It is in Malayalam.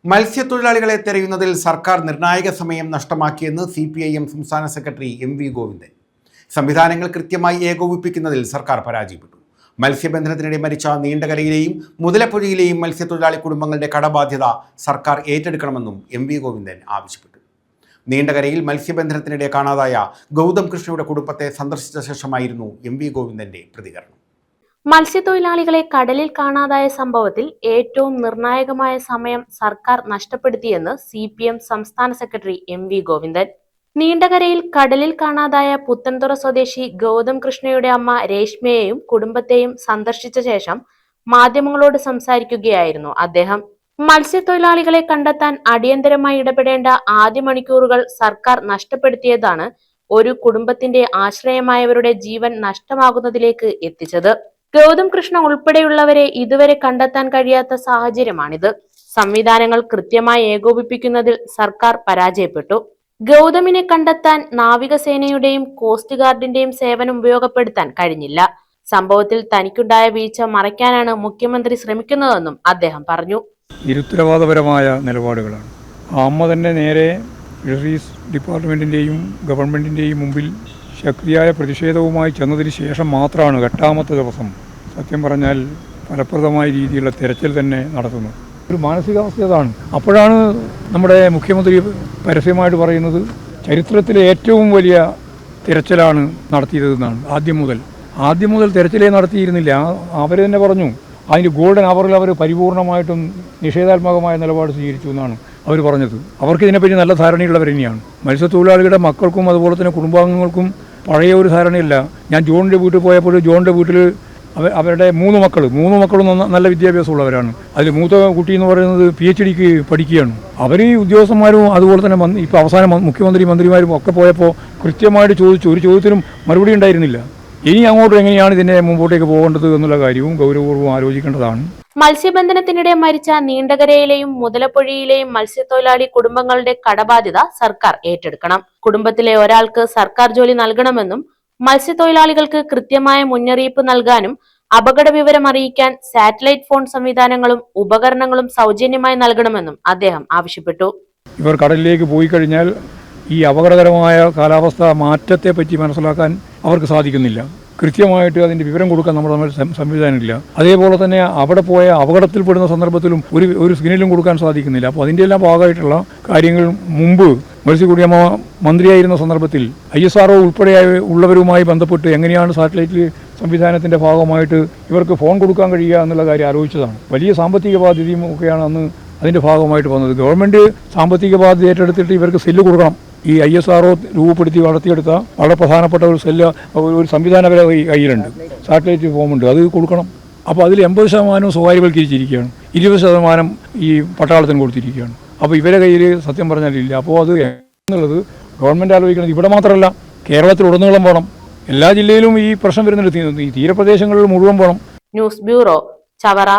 മത്സ്യത്തൊഴിലാളികളെ തെരയുന്നതിൽ സർക്കാർ നിർണായക സമയം നഷ്ടമാക്കിയെന്ന് CPIM സംസ്ഥാന സെക്രട്ടറി MV ഗോവിന്ദൻ. സംവിധാനങ്ങൾ കൃത്യമായി ഏകോപിപ്പിക്കുന്നതിൽ സർക്കാർ പരാജയപ്പെട്ടു. മത്സ്യബന്ധനത്തിനിടെ മരിച്ച നീണ്ടകരയിലെയും മുതലപ്പുഴയിലെയും മത്സ്യത്തൊഴിലാളി കുടുംബങ്ങളുടെ കടബാധ്യത സർക്കാർ ഏറ്റെടുക്കണമെന്നും MV ഗോവിന്ദൻ ആവശ്യപ്പെട്ടു. നീണ്ടകരയിൽ മത്സ്യബന്ധനത്തിനിടെ കാണാതായ ഗൗതം കൃഷ്ണയുടെ കുടുംബത്തെ സന്ദർശിച്ച ശേഷമായിരുന്നു MV ഗോവിന്ദന്റെ പ്രതികരണം. മത്സ്യത്തൊഴിലാളികളെ കടലിൽ കാണാതായ സംഭവത്തിൽ ഏറ്റവും നിർണായകമായ സമയം സർക്കാർ നഷ്ടപ്പെടുത്തിയെന്ന് CPM സംസ്ഥാന സെക്രട്ടറി MV ഗോവിന്ദൻ. നീണ്ടകരയിൽ കടലിൽ കാണാതായ പുത്തൻതുറ സ്വദേശി ഗൗതം കൃഷ്ണയുടെ അമ്മ രേഷ്മയെയും കുടുംബത്തെയും സന്ദർശിച്ച ശേഷം മാധ്യമങ്ങളോട് സംസാരിക്കുകയായിരുന്നു അദ്ദേഹം. മത്സ്യത്തൊഴിലാളികളെ കണ്ടെത്താൻ അടിയന്തരമായി ഇടപെടേണ്ട ആദ്യ മണിക്കൂറുകൾ സർക്കാർ നഷ്ടപ്പെടുത്തിയതാണ് ഒരു കുടുംബത്തിന്റെ ആശ്രയമായവരുടെ ജീവൻ നഷ്ടമാകുന്നതിലേക്ക് എത്തിച്ചത്. ഗൗതം കൃഷ്ണ ഉൾപ്പെടെയുള്ളവരെ ഇതുവരെ കണ്ടെത്താൻ കഴിയാത്ത സാഹചര്യമാണിത്. സംവിധാനങ്ങൾ കൃത്യമായി ഏകോപിപ്പിക്കുന്നതിൽ സർക്കാർ പരാജയപ്പെട്ടു. ഗൗതമിനെ കണ്ടെത്താൻ നാവികസേനയുടെയും കോസ്റ്റ് ഗാർഡിന്റെയും സേവനം ഉപയോഗപ്പെടുത്താൻ കഴിഞ്ഞില്ല. സംഭവത്തിൽ തനിക്കുണ്ടായ വീഴ്ച മറയ്ക്കാനാണ് മുഖ്യമന്ത്രി ശ്രമിക്കുന്നതെന്നും അദ്ദേഹം പറഞ്ഞു. നിരുത്തരവാദപരമായ നിലപാടുകളാണ്. അമ്മ തന്നെ നേരെ ഫിഷറീസ് ഡിപ്പാർട്ട്മെന്റിന്റെയും ഗവൺമെന്റിന്റെയും മുമ്പിൽ ശക്തിയായ പ്രതിഷേധവുമായി ചെന്നതിന് ശേഷം മാത്രമാണ് എട്ടാമത്തെ ദിവസം സത്യം പറഞ്ഞാൽ ഫലപ്രദമായ രീതിയിലുള്ള തിരച്ചിൽ തന്നെ നടത്തുന്നത്. ഒരു മാനസികാവസ്ഥ അതാണ്. അപ്പോഴാണ് നമ്മുടെ മുഖ്യമന്ത്രി പരസ്യമായിട്ട് പറയുന്നത് ചരിത്രത്തിലെ ഏറ്റവും വലിയ തിരച്ചിലാണ് നടത്തിയതെന്നാണ്. ആദ്യം മുതൽ തിരച്ചിലേ നടത്തിയിരുന്നില്ല. അവർ തന്നെ പറഞ്ഞു അതിൻ്റെ ഗോൾഡൻ അവറിൽ അവർ പരിപൂർണമായിട്ടും നിഷേധാത്മകമായ നിലപാട് സ്വീകരിച്ചു എന്നാണ് അവർ പറഞ്ഞത്. അവർക്ക് ഇതിനെപ്പറ്റി നല്ല ധാരണയുള്ളവർ തന്നെയാണ്. മത്സ്യത്തൊഴിലാളികളുടെ മക്കൾക്കും അതുപോലെ തന്നെ കുടുംബാംഗങ്ങൾക്കും പഴയ ഒരു ധാരണയില്ല. ഞാൻ ജോണിൻ്റെ വീട്ടിൽ പോയപ്പോൾ ജോണിൻ്റെ വീട്ടിൽ അവരുടെ മൂന്ന് മക്കളും നല്ല വിദ്യാഭ്യാസമുള്ളവരാണ്. അതിൽ മൂത്ത കുട്ടി എന്ന് പറയുന്നത് PhDക്ക് പഠിക്കുകയാണ്. അവർ ഈ ഉദ്യോഗസ്ഥന്മാരും അതുപോലെ തന്നെ ഇപ്പോൾ അവസാനം മുഖ്യമന്ത്രി മന്ത്രിമാരും ഒക്കെ പോയപ്പോൾ കൃത്യമായിട്ട് ചോദിച്ചു. ഒരു ചോദ്യത്തിനും മറുപടി ഉണ്ടായിരുന്നില്ല. ഇനി അങ്ങോട്ട് എങ്ങനെയാണ് ഇതിനെ മുമ്പോട്ടേക്ക് പോകേണ്ടത് എന്നുള്ള കാര്യവും ഗൗരവപൂർവ്വം ആലോചിക്കേണ്ടതാണ്. മത്സ്യബന്ധനത്തിനിടെ മരിച്ച നീണ്ടകരയിലെയും മുതലപ്പുഴയിലെയും മത്സ്യത്തൊഴിലാളി കുടുംബങ്ങളുടെ കടബാധ്യത സർക്കാർ ഏറ്റെടുക്കണം. കുടുംബത്തിലെ ഒരാൾക്ക് സർക്കാർ ജോലി നൽകണമെന്നും മത്സ്യത്തൊഴിലാളികൾക്ക് കൃത്യമായ മുന്നറിയിപ്പ് നൽകാനും അപകട വിവരം അറിയിക്കാൻ സാറ്റലൈറ്റ് ഫോൺ സംവിധാനങ്ങളും ഉപകരണങ്ങളും സൗജന്യമായി നൽകണമെന്നും അദ്ദേഹം ആവശ്യപ്പെട്ടു. ഇവർ കടലിലേക്ക് പോയി കഴിഞ്ഞാൽ ഈ അപകടകരമായ കാലാവസ്ഥ മാറ്റത്തെ പറ്റി മനസ്സിലാക്കാൻ അവർക്ക് സാധിക്കുന്നില്ല. കൃത്യമായിട്ട് അതിൻ്റെ വിവരം കൊടുക്കാൻ നമ്മുടെ സംവിധാനമില്ല. അതേപോലെ തന്നെ അവിടെ പോയ അപകടത്തിൽപ്പെടുന്ന സന്ദർഭത്തിലും ഒരു സിഗ്നലും കൊടുക്കാൻ സാധിക്കുന്നില്ല. അപ്പോൾ അതിൻ്റെ എല്ലാം ഭാഗമായിട്ടുള്ള കാര്യങ്ങൾ മുമ്പ് മത്സ്യത്തൊഴിലാളി മന്ത്രിയായിരുന്ന സന്ദർഭത്തിൽ ISRO ഉൾപ്പെടെ ഉള്ളവരുമായി ബന്ധപ്പെട്ട് എങ്ങനെയാണ് സാറ്റലൈറ്റ് സംവിധാനത്തിൻ്റെ ഭാഗമായിട്ട് ഇവർക്ക് ഫോൺ കൊടുക്കാൻ കഴിയുക എന്നുള്ള കാര്യം ആലോചിച്ചതാണ്. വലിയ സാമ്പത്തിക ബാധ്യതയും ഒക്കെയാണ് അന്ന് അതിൻ്റെ ഭാഗമായിട്ട് വന്നത്. ഗവൺമെൻറ് സാമ്പത്തിക ബാധ്യത ഏറ്റെടുത്തിട്ട് ഇവർക്ക് സെല്ല് കൊടുക്കണം. ഈ ISRO രൂപപ്പെടുത്തി വളർത്തിയെടുത്ത വളരെ പ്രധാനപ്പെട്ട ഒരു സംവിധാനം വരെ കയ്യിലുണ്ട്. സാറ്റലൈറ്റ് ഫോമുണ്ട്, അത് കൊടുക്കണം. അപ്പോൾ അതിൽ 80% സ്വകാര്യവൽക്കരിച്ചിരിക്കുകയാണ്, 20% ഈ പട്ടാളത്തിന് കൊടുത്തിരിക്കുകയാണ്. അപ്പോൾ ഇവരെ കയ്യിൽ സത്യം പറഞ്ഞാലില്ല. അപ്പോൾ അത് എന്നുള്ളത് ഗവൺമെൻറ് ആലോചിക്കുന്നത് ഇവിടെ മാത്രമല്ല, കേരളത്തിലുടനീളം വേണം. എല്ലാ ജില്ലയിലും ഈ പ്രശ്നം വരുന്നുണ്ട്. ഈ തീരപ്രദേശങ്ങളിൽ മുഴുവൻ വേണം. News bureau, Chavara.